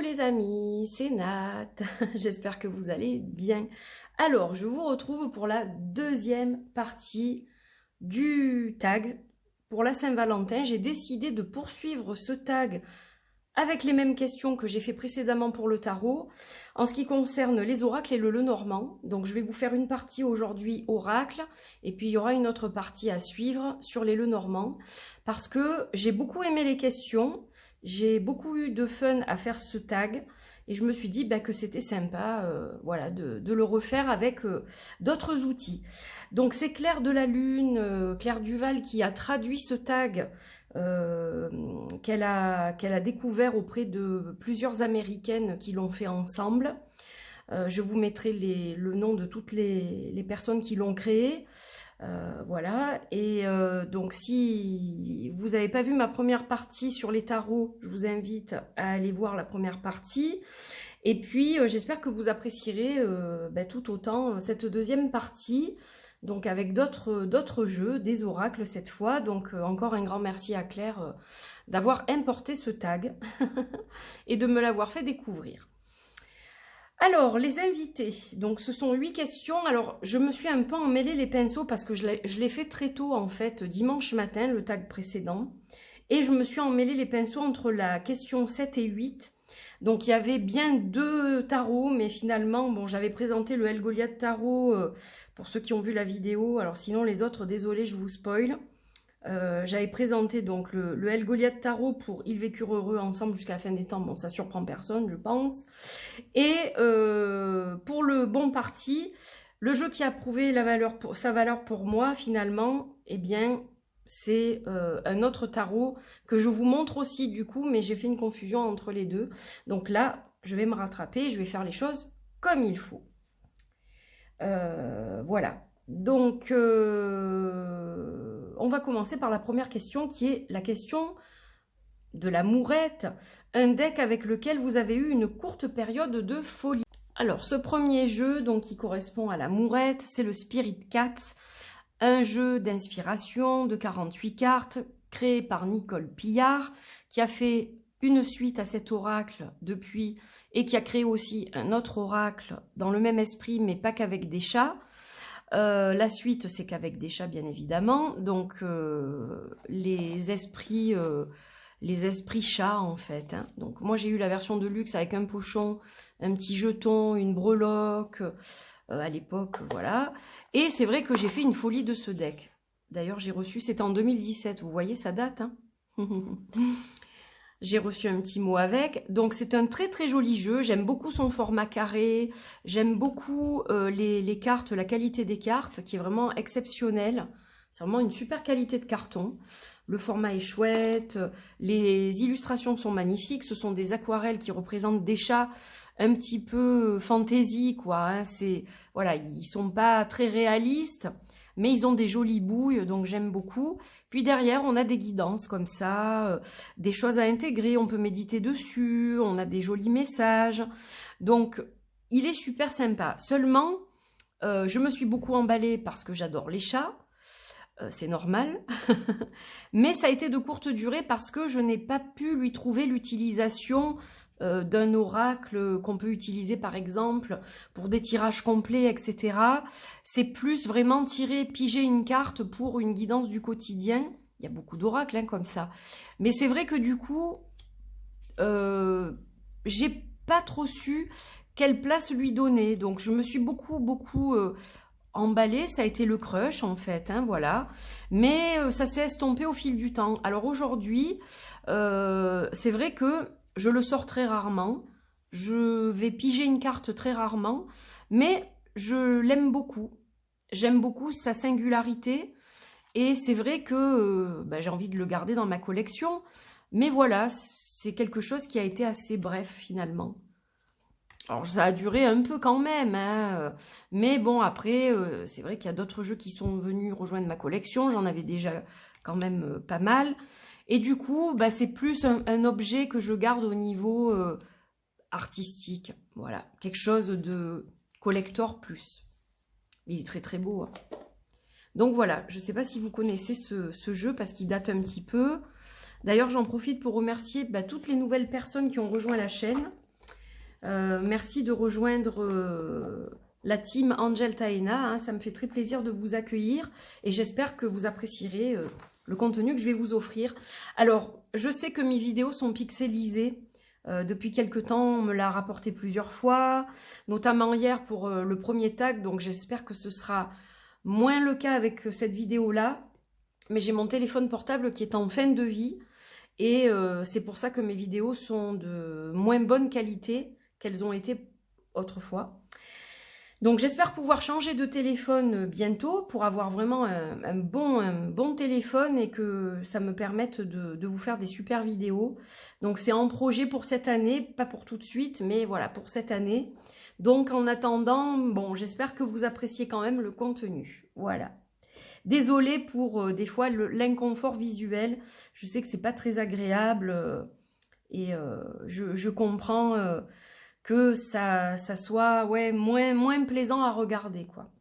les amis, c'est Nat, j'espère que vous allez bien. Alors, je vous retrouve pour la deuxième partie du tag pour la Saint-Valentin. J'ai décidé de poursuivre ce tag avec les mêmes questions que j'ai fait précédemment pour le tarot, en ce qui concerne les oracles et le Lenormand. Donc je vais vous faire une partie aujourd'hui oracle, et puis il y aura une autre partie à suivre sur les Lenormand, parce que j'ai beaucoup aimé les questions, j'ai beaucoup eu de fun à faire ce tag, et je me suis dit que c'était sympa voilà, de le refaire avec d'autres outils. Donc c'est Claire de la Lune, Claire Duval qui a traduit ce tag qu'elle a découvert auprès de plusieurs Américaines qui l'ont fait ensemble. Je vous mettrai le nom de toutes les personnes qui l'ont créé. Voilà, et donc si vous n'avez pas vu ma première partie sur les tarots, je vous invite à aller voir la première partie. Et puis j'espère que vous apprécierez tout autant cette deuxième partie, donc avec d'autres jeux, des oracles cette fois. Donc encore un grand merci à Claire d'avoir importé ce tag et de me l'avoir fait découvrir. Alors, les invités, donc ce sont 8 questions. Alors, je me suis un peu emmêlé les pinceaux parce que je l'ai fait très tôt, en fait, dimanche matin, le tag précédent. Et je me suis emmêlé les pinceaux entre la question 7 et 8. Donc, il y avait bien 2 tarots, mais finalement, bon, j'avais présenté le El Goliath tarot pour ceux qui ont vu la vidéo. Alors, sinon, les autres, désolé, je vous spoil. J'avais présenté donc le El Goliath tarot pour Ils vécurent heureux ensemble jusqu'à la fin des temps. Bon, ça surprend personne, je pense. Et pour le bon parti, le jeu qui a prouvé sa valeur pour moi, finalement, eh bien, c'est un autre tarot que je vous montre aussi du coup, mais j'ai fait une confusion entre les deux. Donc là, je vais me rattraper, je vais faire les choses comme il faut. Voilà. Donc, on va commencer par la première question qui est la question de la mourette, un deck avec lequel vous avez eu une courte période de folie. Alors, ce premier jeu, donc qui correspond à la mourette, c'est le Spirit Cats, un jeu d'inspiration de 48 cartes créé par Nicole Pillard, qui a fait une suite à cet oracle depuis et qui a créé aussi un autre oracle dans le même esprit, mais pas qu'avec des chats. La suite, c'est qu'avec des chats, bien évidemment. Donc, les esprits chats, en fait. Hein. Donc, moi, j'ai eu la version de luxe avec un pochon, un petit jeton, une breloque, à l'époque, voilà. Et c'est vrai que j'ai fait une folie de ce deck. D'ailleurs, j'ai reçu, c'était en 2017, vous voyez, ça date, hein. J'ai reçu un petit mot avec. Donc, c'est un très très joli jeu. J'aime beaucoup son format carré. J'aime beaucoup les cartes, la qualité des cartes qui est vraiment exceptionnelle. C'est vraiment une super qualité de carton. Le format est chouette. Les illustrations sont magnifiques. Ce sont des aquarelles qui représentent des chats un petit peu fantaisie, quoi. Hein. Voilà, ils sont pas très réalistes, mais ils ont des jolies bouilles, donc j'aime beaucoup. Puis derrière, on a des guidances comme ça, des choses à intégrer, on peut méditer dessus, on a des jolis messages. Donc, il est super sympa. Seulement, je me suis beaucoup emballée parce que j'adore les chats, c'est normal. Mais ça a été de courte durée parce que je n'ai pas pu lui trouver l'utilisation d'un oracle qu'on peut utiliser par exemple pour des tirages complets, etc. C'est plus vraiment piger une carte pour une guidance du quotidien. Il y a beaucoup d'oracles hein, comme ça. Mais c'est vrai que du coup, j'ai pas trop su quelle place lui donner. Donc je me suis beaucoup emballée, ça a été le crush en fait, hein, voilà. Mais ça s'est estompé au fil du temps. Alors aujourd'hui, c'est vrai que je le sors très rarement, je vais piger une carte très rarement, mais je l'aime beaucoup. J'aime beaucoup sa singularité et c'est vrai que j'ai envie de le garder dans ma collection. Mais voilà, c'est quelque chose qui a été assez bref finalement. Alors ça a duré un peu quand même, hein, mais bon après, c'est vrai qu'il y a d'autres jeux qui sont venus rejoindre ma collection, j'en avais déjà quand même pas mal. Et du coup, c'est plus un objet que je garde au niveau artistique. Voilà, quelque chose de collector plus. Il est très très beau. Hein. Donc voilà, je ne sais pas si vous connaissez ce jeu parce qu'il date un petit peu. D'ailleurs, j'en profite pour remercier toutes les nouvelles personnes qui ont rejoint la chaîne. Merci de rejoindre la team Angel Taena. Hein, ça me fait très plaisir de vous accueillir et j'espère que vous apprécierez le contenu que je vais vous offrir. Alors, je sais que mes vidéos sont pixelisées. Depuis quelque temps, on me l'a rapporté plusieurs fois, notamment hier pour le premier tag. Donc, j'espère que ce sera moins le cas avec cette vidéo-là. Mais j'ai mon téléphone portable qui est en fin de vie. Et c'est pour ça que mes vidéos sont de moins bonne qualité qu'elles ont été autrefois. Donc j'espère pouvoir changer de téléphone bientôt pour avoir vraiment un bon téléphone et que ça me permette de vous faire des super vidéos. Donc c'est en projet pour cette année, pas pour tout de suite, mais voilà, pour cette année. Donc en attendant, bon, j'espère que vous appréciez quand même le contenu. Voilà. Désolée pour des fois l'inconfort visuel. Je sais que c'est pas très agréable et je comprends que ça soit ouais, moins plaisant à regarder, quoi.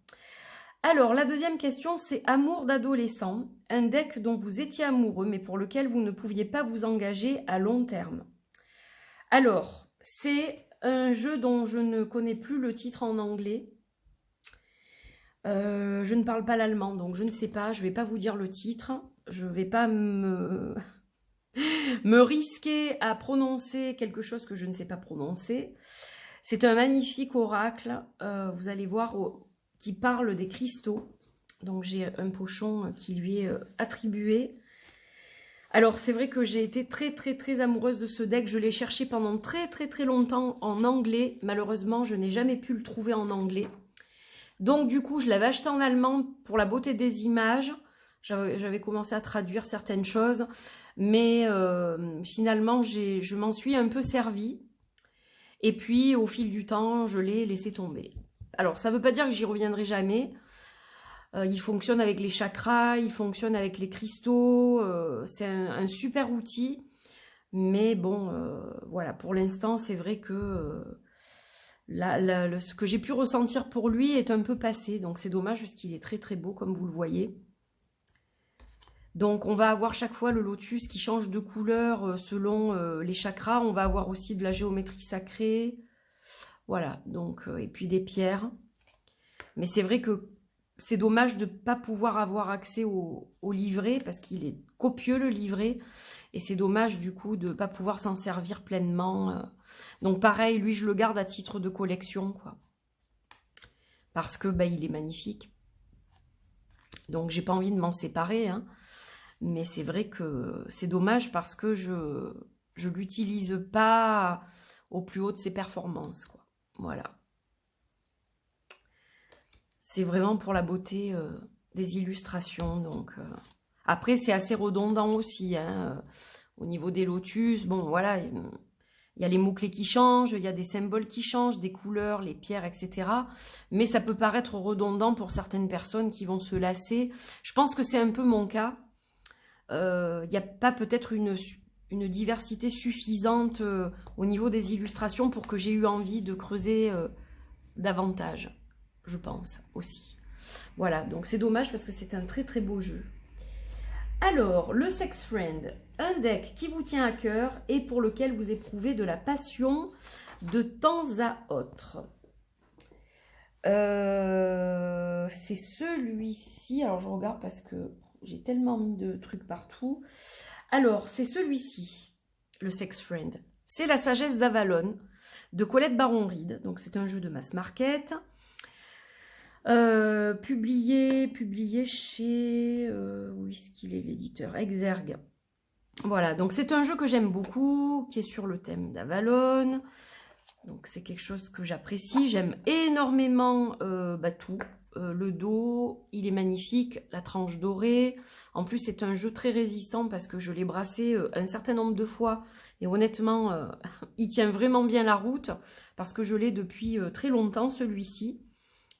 Alors, la deuxième question, c'est amour d'adolescent, un deck dont vous étiez amoureux, mais pour lequel vous ne pouviez pas vous engager à long terme. Alors, c'est un jeu dont je ne connais plus le titre en anglais. Je ne parle pas l'allemand, donc je ne sais pas, je ne vais pas vous dire le titre. Je ne vais pas me risquer à prononcer quelque chose que je ne sais pas prononcer. C'est un magnifique oracle, vous allez voir, qui parle des cristaux. Donc j'ai un pochon qui lui est attribué. Alors c'est vrai que j'ai été très amoureuse de ce deck. Je l'ai cherché pendant très longtemps en anglais. Malheureusement, je n'ai jamais pu le trouver en anglais. Donc du coup, je l'avais acheté en allemand pour la beauté des images. J'avais commencé à traduire certaines choses. Mais finalement, je m'en suis un peu servie. Et puis, au fil du temps, je l'ai laissé tomber. Alors, ça ne veut pas dire que j'y reviendrai jamais. Il fonctionne avec les chakras, il fonctionne avec les cristaux. C'est un super outil. Mais bon, voilà, pour l'instant, c'est vrai que ce que j'ai pu ressentir pour lui est un peu passé. Donc, c'est dommage parce qu'il est très beau, comme vous le voyez. Donc, on va avoir chaque fois le lotus qui change de couleur selon les chakras. On va avoir aussi de la géométrie sacrée. Voilà, donc, et puis des pierres. Mais c'est vrai que c'est dommage de ne pas pouvoir avoir accès au livret parce qu'il est copieux, le livret. Et c'est dommage, du coup, de ne pas pouvoir s'en servir pleinement. Donc, pareil, lui, je le garde à titre de collection, quoi. Parce que, bah, il est magnifique. Donc, j'ai pas envie de m'en séparer, hein. Mais c'est vrai que c'est dommage parce que je l'utilise pas au plus haut de ses performances, quoi. Voilà. C'est vraiment pour la beauté des illustrations. Donc, après, c'est assez redondant aussi, hein, au niveau des lotus. Bon, voilà, il y a les mots-clés qui changent, il y a des symboles qui changent, des couleurs, les pierres, etc. Mais ça peut paraître redondant pour certaines personnes qui vont se lasser. Je pense que c'est un peu mon cas. Il n'y a pas peut-être une diversité suffisante au niveau des illustrations pour que j'ai eu envie de creuser davantage, je pense aussi. Voilà, donc c'est dommage parce que c'est un très beau jeu. Alors, le Sex Friend, un deck qui vous tient à cœur et pour lequel vous éprouvez de la passion de temps à autre. C'est celui-ci, alors je regarde parce que j'ai tellement mis de trucs partout. Alors, c'est celui-ci, le Sex Friend. C'est La Sagesse d'Avalon, de Colette Baron-Reed. Donc, c'est un jeu de mass market. Publié chez... où est-ce qu'il est, l'éditeur? Exergue. Voilà, donc c'est un jeu que j'aime beaucoup, qui est sur le thème d'Avalon. Donc, c'est quelque chose que j'apprécie. J'aime énormément tout. Le dos, il est magnifique, la tranche dorée. En plus, c'est un jeu très résistant parce que je l'ai brassé un certain nombre de fois. Et honnêtement, il tient vraiment bien la route parce que je l'ai depuis très longtemps, celui-ci.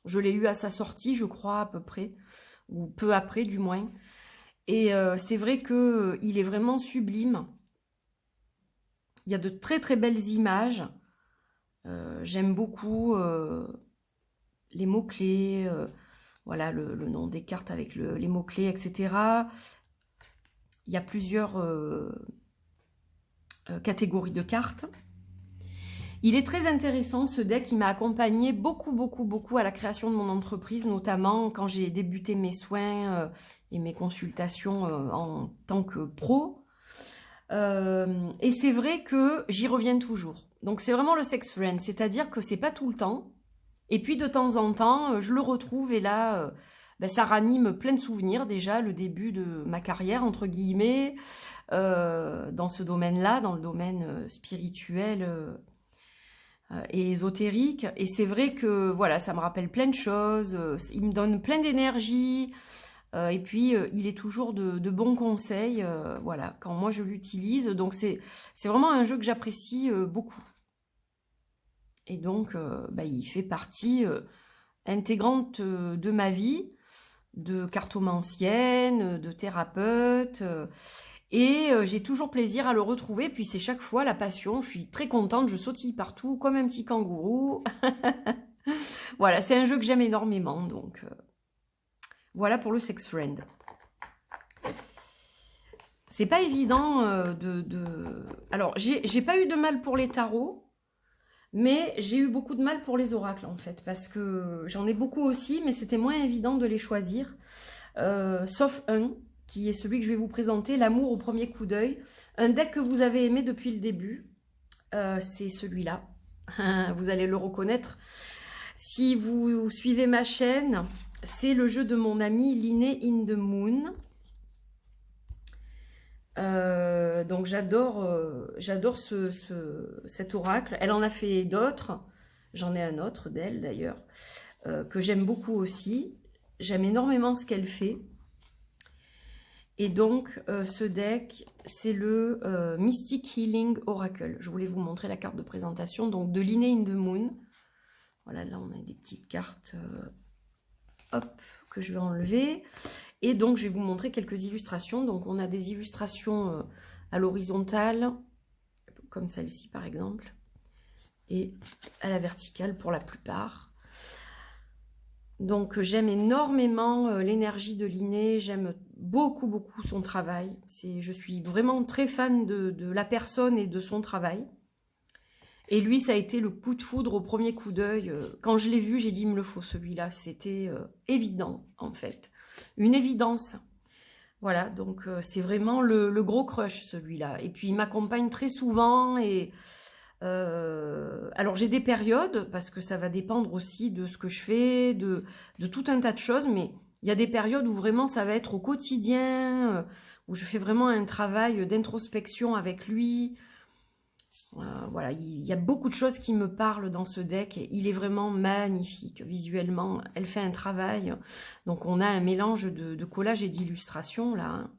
Je l'ai eu à sa sortie, je crois, à peu près, ou peu après, du moins. Et c'est vrai qu'il est vraiment sublime. Il y a de très belles images. J'aime beaucoup... les mots-clés, voilà le nom des cartes avec les mots-clés, etc. Il y a plusieurs catégories de cartes. Il est très intéressant ce deck, il m'a accompagné beaucoup à la création de mon entreprise, notamment quand j'ai débuté mes soins et mes consultations en tant que pro. Et c'est vrai que j'y reviens toujours. Donc c'est vraiment le sex friend, c'est-à-dire que c'est pas tout le temps. Et puis de temps en temps, je le retrouve et là, ça ranime plein de souvenirs. Déjà, le début de ma carrière, entre guillemets, dans ce domaine-là, dans le domaine spirituel et ésotérique. Et c'est vrai que voilà, ça me rappelle plein de choses. Il me donne plein d'énergie. Et puis, il est toujours de bons conseils, voilà, quand moi je l'utilise. Donc, c'est vraiment un jeu que j'apprécie beaucoup. Et donc, il fait partie intégrante de ma vie, de cartomancienne, de thérapeute. Et j'ai toujours plaisir à le retrouver. Puis, c'est chaque fois la passion. Je suis très contente, je sautille partout comme un petit kangourou. Voilà, c'est un jeu que j'aime énormément. Donc, voilà pour le sex friend. C'est pas évident Alors, j'ai pas eu de mal pour les tarots, mais j'ai eu beaucoup de mal pour les oracles, en fait, parce que j'en ai beaucoup aussi, mais c'était moins évident de les choisir. Sauf un, qui est celui que je vais vous présenter, l'amour au premier coup d'œil. Un deck que vous avez aimé depuis le début, c'est celui-là. Vous allez le reconnaître. Si vous suivez ma chaîne, c'est le jeu de mon amie Linné in the Moon. Donc j'adore cet oracle. Elle en a fait d'autres. J'en ai un autre d'elle d'ailleurs, que j'aime beaucoup aussi. J'aime énormément ce qu'elle fait. Et donc ce deck, c'est le Mystic Healing Oracle. Je voulais vous montrer la carte de présentation donc de Linné in the Moon. Voilà, là on a des petites cartes hop, que je vais enlever. Et donc, je vais vous montrer quelques illustrations. Donc, on a des illustrations à l'horizontale, comme celle-ci par exemple, et à la verticale pour la plupart. Donc, j'aime énormément l'énergie de Linné. J'aime beaucoup son travail. Je suis vraiment très fan de la personne et de son travail. Et lui, ça a été le coup de foudre au premier coup d'œil. Quand je l'ai vu, j'ai dit, il me le faut celui-là. C'était évident, en fait. Une évidence. Voilà, donc c'est vraiment le gros crush, celui-là. Et puis, il m'accompagne très souvent. Et alors, j'ai des périodes, parce que ça va dépendre aussi de ce que je fais, de tout un tas de choses. Mais il y a des périodes où vraiment, ça va être au quotidien, où je fais vraiment un travail d'introspection avec lui. Voilà, il y a beaucoup de choses qui me parlent dans ce deck. Et il est vraiment magnifique visuellement. Elle fait un travail. Donc, on a un mélange de collage et d'illustration là.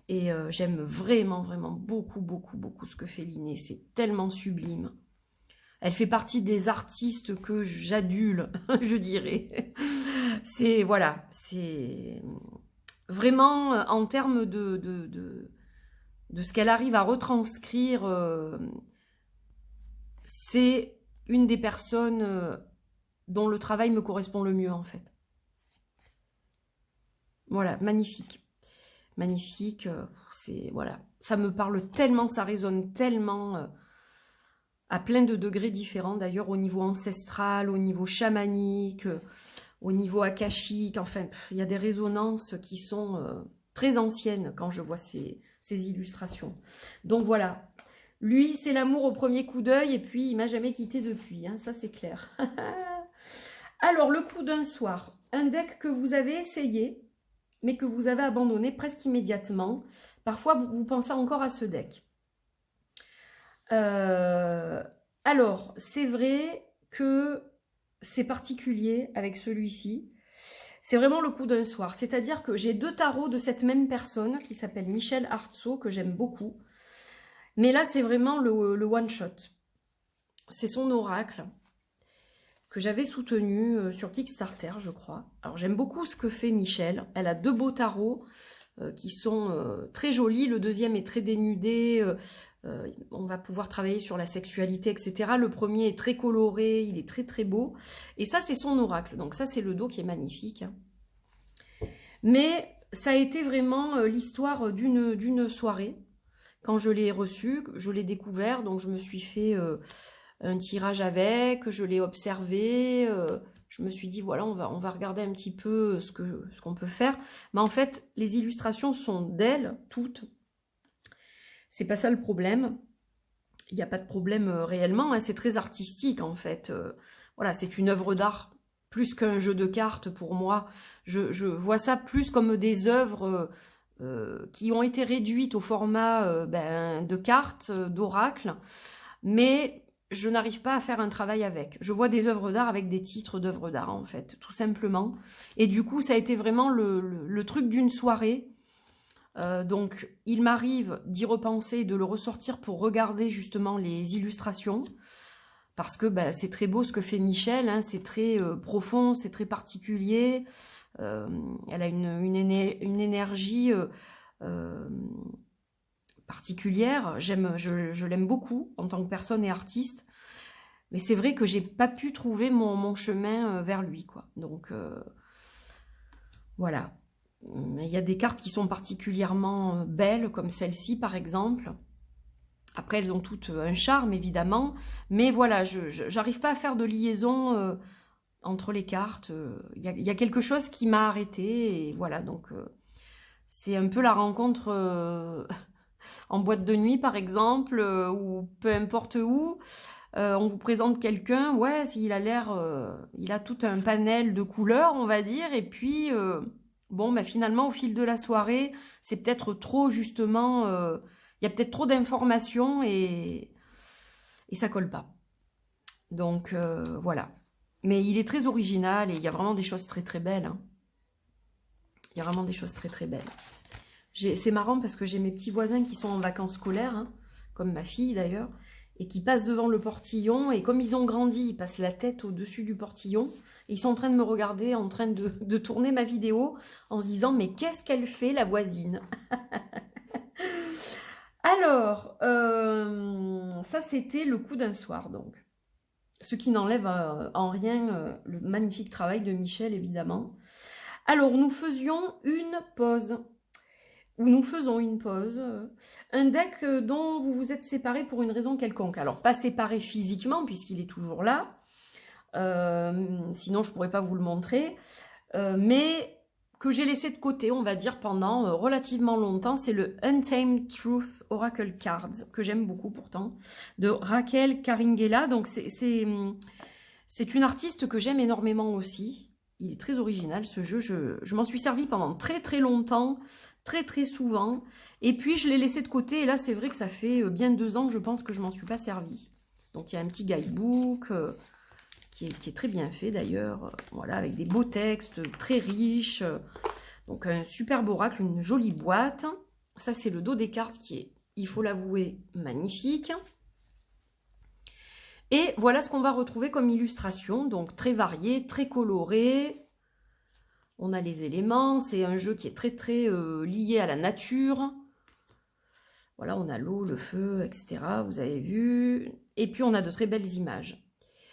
J'aime vraiment beaucoup ce que fait Linné. C'est tellement sublime. Elle fait partie des artistes que j'adule, je dirais. C'est, voilà, c'est vraiment en termes de ce qu'elle arrive à retranscrire, c'est une des personnes dont le travail me correspond le mieux, en fait. Voilà, magnifique. Magnifique, voilà. Ça me parle tellement, ça résonne tellement, à plein de degrés différents, d'ailleurs, au niveau ancestral, au niveau chamanique, au niveau akashique, enfin, il y a des résonances qui sont très anciennes quand je vois ces illustrations. Donc voilà, lui c'est l'amour au premier coup d'œil et puis il m'a jamais quitté depuis, hein, ça c'est clair. Alors le coup d'un soir, un deck que vous avez essayé mais que vous avez abandonné presque immédiatement. Parfois vous pensez encore à ce deck. Alors c'est vrai que c'est particulier avec celui-ci. C'est vraiment le coup d'un soir. C'est-à-dire que j'ai deux tarots de cette même personne qui s'appelle Michel Artso, que j'aime beaucoup. Mais là, c'est vraiment le one-shot. C'est son oracle que j'avais soutenu sur Kickstarter, je crois. Alors, j'aime beaucoup ce que fait Michel. Elle a deux beaux tarots qui sont très jolis. Le deuxième est très dénudé. On va pouvoir travailler sur la sexualité, etc. Le premier est très coloré, il est très beau. Et ça, c'est son oracle. Donc ça, c'est le dos qui est magnifique. Mais ça a été vraiment l'histoire d'une soirée quand je l'ai reçu, je l'ai découvert, donc je me suis fait un tirage avec, je l'ai observé, je me suis dit, voilà, on va regarder un petit peu ce qu'on peut faire. Mais en fait, les illustrations sont d'elle, toutes. C'est pas ça le problème. Il n'y a pas de problème réellement, hein, c'est très artistique en fait. Voilà, c'est une œuvre d'art, plus qu'un jeu de cartes pour moi. Je vois ça plus comme des œuvres qui ont été réduites au format de cartes, d'oracle, mais je n'arrive pas à faire un travail avec. Je vois des œuvres d'art avec des titres d'œuvres d'art en fait, tout simplement. Et du coup, ça a été vraiment le truc d'une soirée. Donc, il m'arrive d'y repenser, de le ressortir pour regarder justement les illustrations, parce que c'est très beau ce que fait Michel, hein, c'est très profond, c'est très particulier, elle a une énergie particulière, je l'aime beaucoup en tant que personne et artiste, mais c'est vrai que j'ai pas pu trouver mon chemin vers lui, quoi. Donc, voilà. Il y a des cartes qui sont particulièrement belles, comme celle-ci par exemple. Après, elles ont toutes un charme, évidemment. Mais voilà, je n'arrive pas à faire de liaison entre les cartes. Il y a quelque chose qui m'a arrêtée. Et voilà, donc c'est un peu la rencontre en boîte de nuit, par exemple, ou peu importe où. On vous présente quelqu'un, ouais, il a l'air... il a tout un panel de couleurs, on va dire, et puis... bon, finalement, au fil de la soirée, c'est peut-être trop, justement, il y a peut-être trop d'informations et ça colle pas. Donc, voilà. Mais il est très original et il y a vraiment des choses très, très belles. Hein. Il y a vraiment des choses très, très belles. C'est marrant parce que j'ai mes petits voisins qui sont en vacances scolaires, hein, comme ma fille d'ailleurs, et qui passent devant le portillon. Et comme ils ont grandi, ils passent la tête au-dessus du portillon. Ils sont en train de me regarder, en train de tourner ma vidéo, en se disant « Mais qu'est-ce qu'elle fait, la voisine ?» Alors, ça c'était le coup d'un soir, donc. Ce qui n'enlève en rien le magnifique travail de Michel, évidemment. Alors, nous faisions une pause. Ou nous faisons une pause. Un deck dont vous vous êtes séparés pour une raison quelconque. Alors, pas séparés physiquement, puisqu'il est toujours là. Sinon je pourrais pas vous le montrer, mais que j'ai laissé de côté, on va dire, pendant relativement longtemps. C'est le Untamed Truth Oracle Cards, que j'aime beaucoup pourtant, de Raquel Caringuela. Donc c'est une artiste que j'aime énormément aussi. Il est très original ce jeu, je m'en suis servi pendant très très longtemps, très très souvent, et puis je l'ai laissé de côté, et là c'est vrai que ça fait bien 2 ans que je pense que je m'en suis pas servi. Donc il y a un petit guidebook... qui est très bien fait d'ailleurs, voilà, avec des beaux textes très riches. Donc un superbe oracle, une jolie boîte. Ça c'est le dos des cartes qui est, il faut l'avouer, magnifique. Et voilà ce qu'on va retrouver comme illustration, donc très varié, très coloré. On a les éléments, c'est un jeu qui est très très lié à la nature. Voilà, on a l'eau, le feu, etc. Vous avez vu. Et puis on a de très belles images.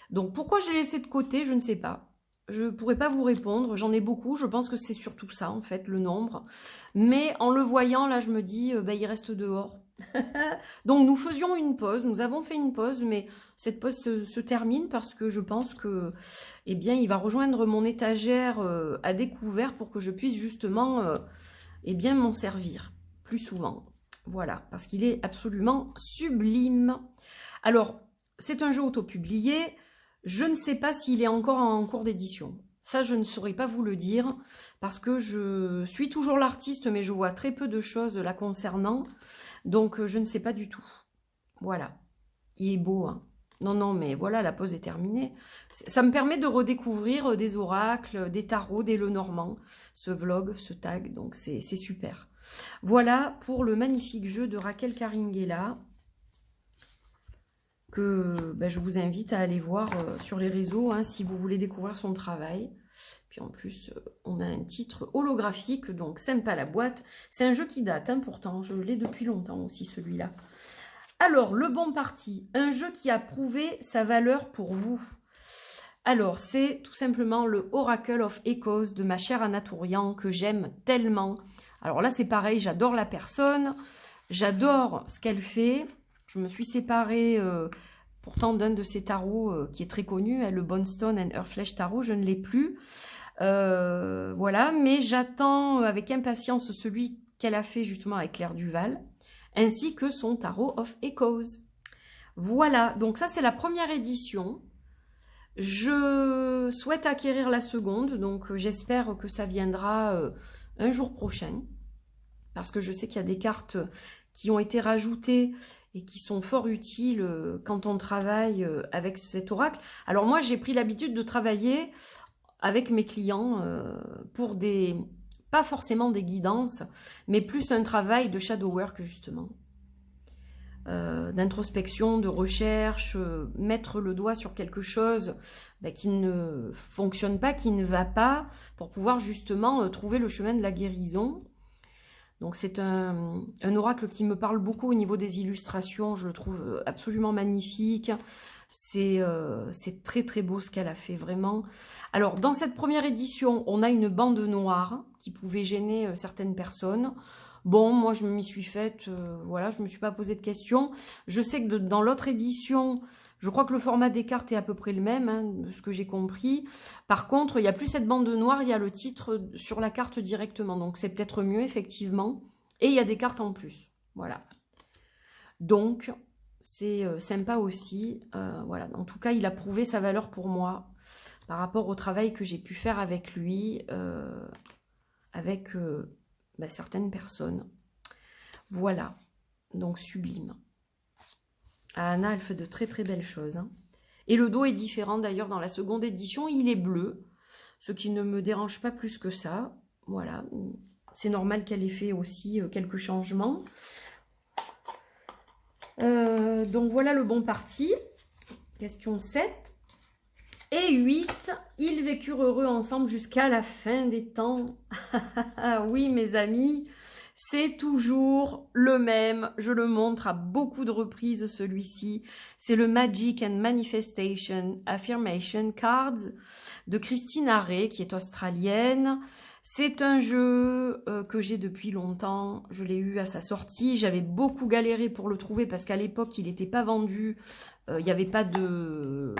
Donc, pourquoi j'ai laissé de côté, je ne sais pas. Je ne pourrais pas vous répondre, j'en ai beaucoup, je pense que c'est surtout ça, en fait, le nombre. Mais en le voyant, là, je me dis, il reste dehors. Donc, nous faisions une pause, nous avons fait une pause, mais cette pause se termine parce que je pense que, eh bien, il va rejoindre mon étagère à découvert pour que je puisse justement, eh bien, m'en servir plus souvent. Voilà, parce qu'il est absolument sublime. Alors, c'est un jeu autopublié. Je ne sais pas s'il est encore en cours d'édition. Ça, je ne saurais pas vous le dire, parce que je suis toujours l'artiste, mais je vois très peu de choses la concernant. Donc, je ne sais pas du tout. Voilà. Il est beau, hein. Non, non, mais voilà, la pause est terminée. Ça me permet de redécouvrir des oracles, des tarots, des Lenormand, ce vlog, ce tag, donc c'est super. Voilà pour le magnifique jeu de Raquel Caringuela, que je vous invite à aller voir sur les réseaux, hein, si vous voulez découvrir son travail. Puis en plus, on a un titre holographique, donc sympa la boîte. C'est un jeu qui date, hein, pourtant, je l'ai depuis longtemps aussi, celui-là. Alors, le bon parti, un jeu qui a prouvé sa valeur pour vous. Alors, c'est tout simplement le Oracle of Echoes de ma chère Anna Tourian, que j'aime tellement. Alors là, c'est pareil, j'adore la personne. J'adore ce qu'elle fait. Je me suis séparée pourtant d'un de ses tarots qui est très connu, le Bonestone and Earthflesh Tarot. Je ne l'ai plus. Voilà, mais j'attends avec impatience celui qu'elle a fait justement avec Claire Duval, ainsi que son Tarot of Echoes. Voilà, donc ça c'est la première édition. Je souhaite acquérir la seconde, donc j'espère que ça viendra un jour prochain, parce que je sais qu'il y a des cartes qui ont été rajoutées et qui sont fort utiles quand on travaille avec cet oracle. Alors moi j'ai pris l'habitude de travailler avec mes clients pour des, pas forcément des guidances, mais plus un travail de shadow work justement. D'introspection, de recherche, mettre le doigt sur quelque chose qui ne fonctionne pas, qui ne va pas, pour pouvoir justement trouver le chemin de la guérison. Donc c'est un oracle qui me parle beaucoup au niveau des illustrations, je le trouve absolument magnifique. C'est très très beau ce qu'elle a fait, vraiment. Alors dans cette première édition, on a une bande noire qui pouvait gêner certaines personnes. Bon, moi je m'y suis faite, voilà, je ne me suis pas posé de questions. Je sais que dans l'autre édition, je crois que le format des cartes est à peu près le même, hein, de ce que j'ai compris. Par contre, il n'y a plus cette bande noire, il y a le titre sur la carte directement. Donc c'est peut-être mieux, effectivement. Et il y a des cartes en plus, voilà. Donc, c'est sympa aussi. Voilà. En tout cas, il a prouvé sa valeur pour moi par rapport au travail que j'ai pu faire avec lui, avec... certaines personnes. Voilà, donc sublime. Anna, elle fait de très très belles choses. Hein. Et le dos est différent d'ailleurs dans la seconde édition, il est bleu, ce qui ne me dérange pas plus que ça. Voilà, c'est normal qu'elle ait fait aussi quelques changements. Donc voilà le bon parti. Question 7. Et 8, ils vécurent heureux ensemble jusqu'à la fin des temps. Oui, mes amis, c'est toujours le même. Je le montre à beaucoup de reprises, celui-ci. C'est le Magic and Manifestation Affirmation Cards de Christine Arrey, qui est australienne. C'est un jeu que j'ai depuis longtemps. Je l'ai eu à sa sortie. J'avais beaucoup galéré pour le trouver parce qu'à l'époque, il n'était pas vendu. Il n'y avait pas de...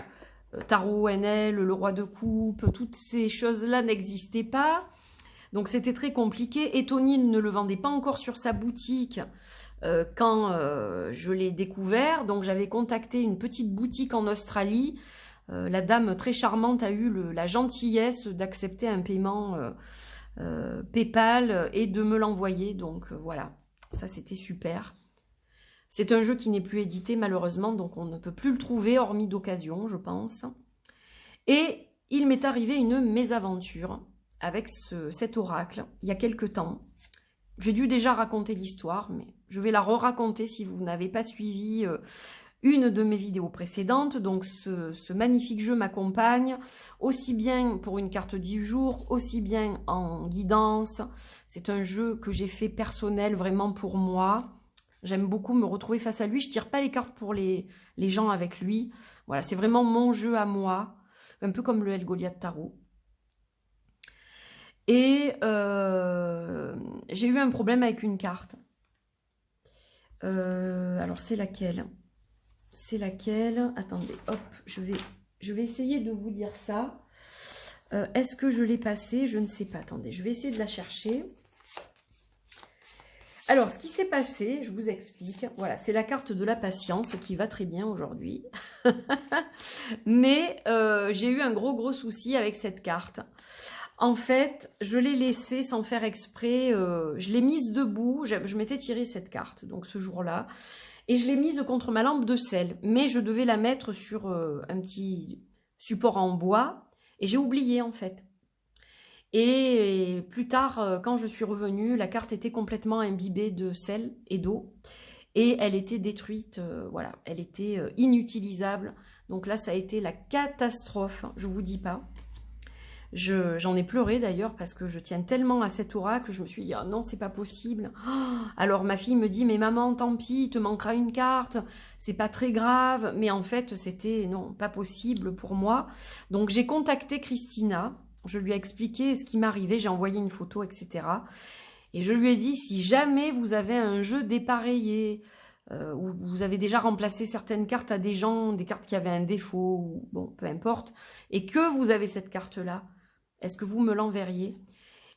Tarot NL, le roi de coupe, toutes ces choses-là n'existaient pas. Donc c'était très compliqué. Et Tony ne le vendait pas encore sur sa boutique quand je l'ai découvert. Donc j'avais contacté une petite boutique en Australie. La dame très charmante a eu la gentillesse d'accepter un paiement PayPal et de me l'envoyer. Donc voilà, ça c'était super. C'est un jeu qui n'est plus édité malheureusement, donc on ne peut plus le trouver, hormis d'occasion, je pense. Et il m'est arrivé une mésaventure avec cet oracle, il y a quelque temps. J'ai dû déjà raconter l'histoire, mais je vais la re-raconter si vous n'avez pas suivi une de mes vidéos précédentes. Donc ce magnifique jeu m'accompagne, aussi bien pour une carte du jour, aussi bien en guidance. C'est un jeu que j'ai fait personnel, vraiment pour moi. J'aime beaucoup me retrouver face à lui. Je tire pas les cartes pour les gens avec lui. Voilà, c'est vraiment mon jeu à moi. Un peu comme le El Goliath Tarot. Et j'ai eu un problème avec une carte. Alors, c'est laquelle? C'est laquelle? Attendez, hop, je vais essayer de vous dire ça. Est-ce que je l'ai passée? Je ne sais pas. Attendez, je vais essayer de la chercher. Alors, ce qui s'est passé, je vous explique. Voilà, c'est la carte de la patience qui va très bien aujourd'hui. Mais j'ai eu un gros souci avec cette carte. En fait, je l'ai laissée sans faire exprès. Je l'ai mise debout. Je m'étais tiré cette carte, donc ce jour-là. Et je l'ai mise contre ma lampe de sel. Mais je devais la mettre sur un petit support en bois. Et j'ai oublié, en fait. Et plus tard, quand je suis revenue, la carte était complètement imbibée de sel et d'eau. Et elle était détruite, voilà, elle était inutilisable. Donc là, ça a été la catastrophe, je vous dis pas. J'en ai pleuré d'ailleurs parce que je tiens tellement à cet oracle, je me suis dit, ah non, c'est pas possible. Oh, alors ma fille me dit, mais maman, tant pis, il te manquera une carte, c'est pas très grave. Mais en fait, c'était, non, pas possible pour moi. Donc j'ai contacté Christina. Je lui ai expliqué ce qui m'arrivait, j'ai envoyé une photo, etc. Et je lui ai dit, si jamais vous avez un jeu dépareillé, où vous avez déjà remplacé certaines cartes à des gens, des cartes qui avaient un défaut, ou bon, peu importe, et que vous avez cette carte-là, est-ce que vous me l'enverriez?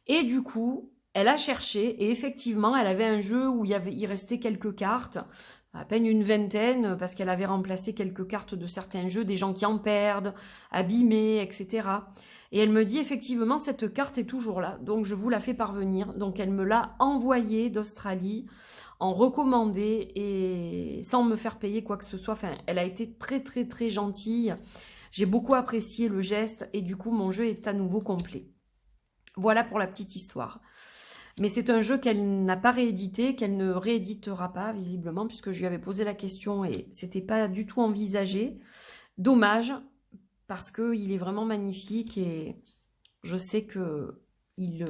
Et du coup, elle a cherché, et effectivement, elle avait un jeu où il restait quelques cartes, à peine une vingtaine, parce qu'elle avait remplacé quelques cartes de certains jeux, des gens qui en perdent, abîmés, etc. Et elle me dit, effectivement, cette carte est toujours là, donc je vous la fais parvenir. Donc elle me l'a envoyée d'Australie, en recommandé, et sans me faire payer quoi que ce soit. Enfin, elle a été très très très gentille. J'ai beaucoup apprécié le geste, et du coup, mon jeu est à nouveau complet. Voilà pour la petite histoire. Mais c'est un jeu qu'elle n'a pas réédité, qu'elle ne rééditera pas, visiblement, puisque je lui avais posé la question et c'était pas du tout envisagé. Dommage, parce qu'il est vraiment magnifique et je sais que il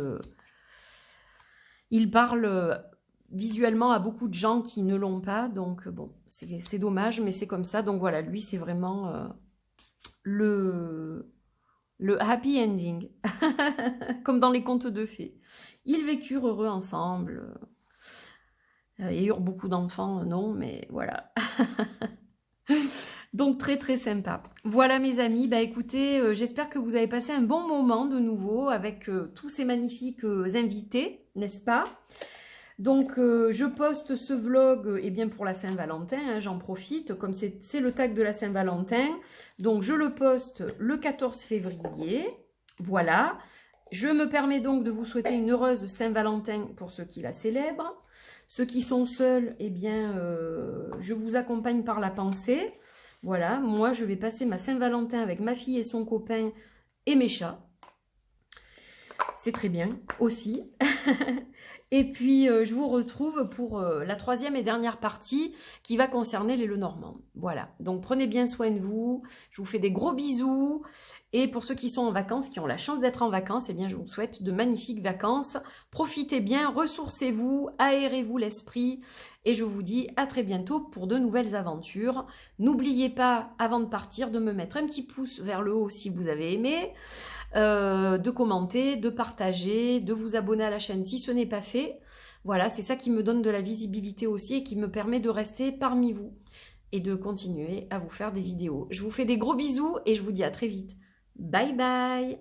parle visuellement à beaucoup de gens qui ne l'ont pas. Donc bon, c'est dommage, mais c'est comme ça. Donc voilà, lui, c'est vraiment le happy ending, comme dans les contes de fées. Ils vécurent heureux ensemble, et eurent beaucoup d'enfants, non, mais voilà. Donc très très sympa. Voilà mes amis, bah écoutez, j'espère que vous avez passé un bon moment de nouveau avec tous ces magnifiques invités, n'est-ce pas? Donc je poste ce vlog eh bien pour la Saint-Valentin, hein, j'en profite, comme c'est le tag de la Saint-Valentin. Donc je le poste le 14 février, voilà. Je me permets donc de vous souhaiter une heureuse Saint-Valentin pour ceux qui la célèbrent. Ceux qui sont seuls, eh bien je vous accompagne par la pensée. Voilà, moi je vais passer ma Saint-Valentin avec ma fille et son copain et mes chats. C'est très bien aussi. Et puis, je vous retrouve pour la troisième et dernière partie qui va concerner les Lenormand. Voilà, donc prenez bien soin de vous. Je vous fais des gros bisous. Et pour ceux qui sont en vacances, qui ont la chance d'être en vacances, eh bien, je vous souhaite de magnifiques vacances. Profitez bien, ressourcez-vous, aérez-vous l'esprit. Et je vous dis à très bientôt pour de nouvelles aventures. N'oubliez pas, avant de partir, de me mettre un petit pouce vers le haut si vous avez aimé. De commenter, de partager, de vous abonner à la chaîne si ce n'est pas fait. Voilà, c'est ça qui me donne de la visibilité aussi et qui me permet de rester parmi vous et de continuer à vous faire des vidéos. Je vous fais des gros bisous et je vous dis à très vite. Bye bye!